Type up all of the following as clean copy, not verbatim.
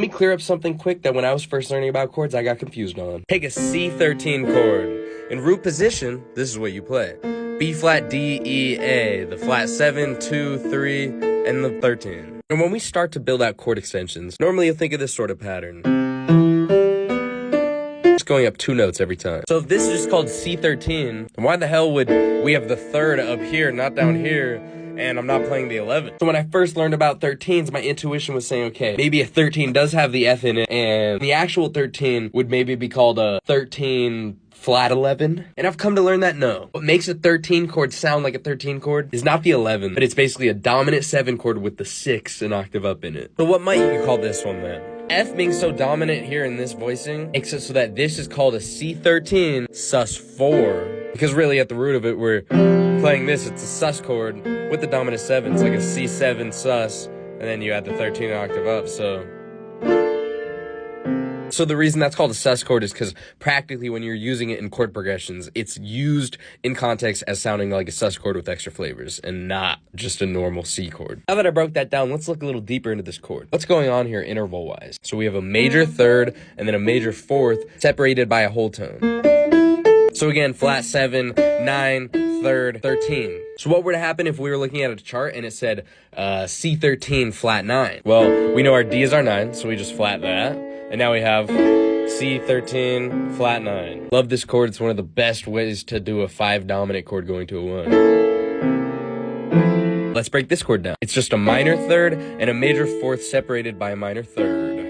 Let me clear up something quick that when I was first learning about chords, I got confused on. Take a C13 chord. In root position, this is what you play. B flat, D, E, A, the flat 7, 2, 3, and the 13. And when we start to build out chord extensions, normally you'll think of this sort of pattern. It's going up 2 notes every time. So if this is just called C13, why the hell would we have the 3rd up here, not down here, and I'm not playing the 11th? So when I first learned about 13s, my intuition was saying, okay, maybe a 13 does have the F in it, and the actual 13 would maybe be called a 13 flat 11, and I've come to learn that no. What makes a 13 chord sound like a 13 chord is not the 11, but it's basically a dominant 7 chord with the 6 an octave up in it. So what might you call this one then? F being so dominant here in this voicing makes it so that this is called a C13 sus4, because really at the root of it we're playing this, it's a sus chord with the dominant 7. It's like a C7 sus, and then you add the 13 octave up, So the reason that's called a sus chord is because practically when you're using it in chord progressions, it's used in context as sounding like a sus chord with extra flavors and not just a normal C chord. Now that I broke that down, let's look a little deeper into this chord. What's going on here interval-wise? So we have a major 3rd and then a major 4th separated by a whole tone. So again, flat 7, 9, 3rd, 13. So what would happen if we were looking at a chart and it said C13 flat 9? Well, we know our D is our 9, so we just flat that. And now we have C13 flat 9. Love this chord. It's one of the best ways to do a 5 dominant chord going to a 1. Let's break this chord down. It's just a minor 3rd and a major 4th separated by a minor 3rd.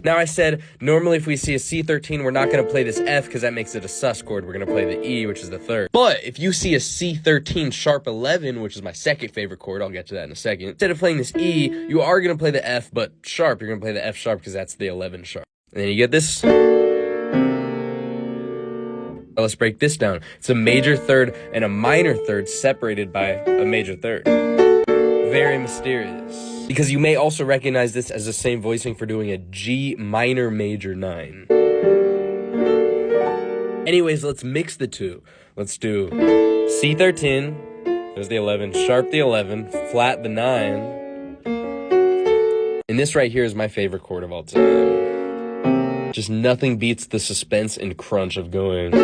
Now I said, normally if we see a C13, we're not going to play this F because that makes it a sus chord. We're going to play the E, which is the 3rd. But if you see a C13 sharp 11, which is my second favorite chord, I'll get to that in a second. Instead of playing this E, you are going to play the F, but sharp. You're going to play the F sharp because that's the 11 sharp. And then you get this. Let's break this down. It's a major 3rd and a minor 3rd separated by a major 3rd. Very mysterious. Because you may also recognize this as the same voicing for doing a G minor major 9. Anyways, let's mix the two. Let's do C13, there's the 11, sharp the 11, flat the 9. And this right here is my favorite chord of all time. Just nothing beats the suspense and crunch of going.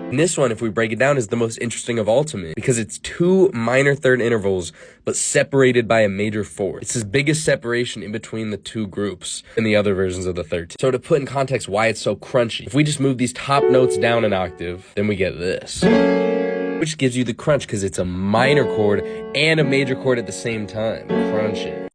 And this one, if we break it down, is the most interesting of all to me because it's 2 minor 3rd intervals, but separated by a major 4th. It's the biggest separation in between the 2 groups in the other versions of the 13. So to put in context why it's so crunchy, if we just move these top notes down an octave, then we get this, which gives you the crunch because it's a minor chord and a major chord at the same time. Crunchy.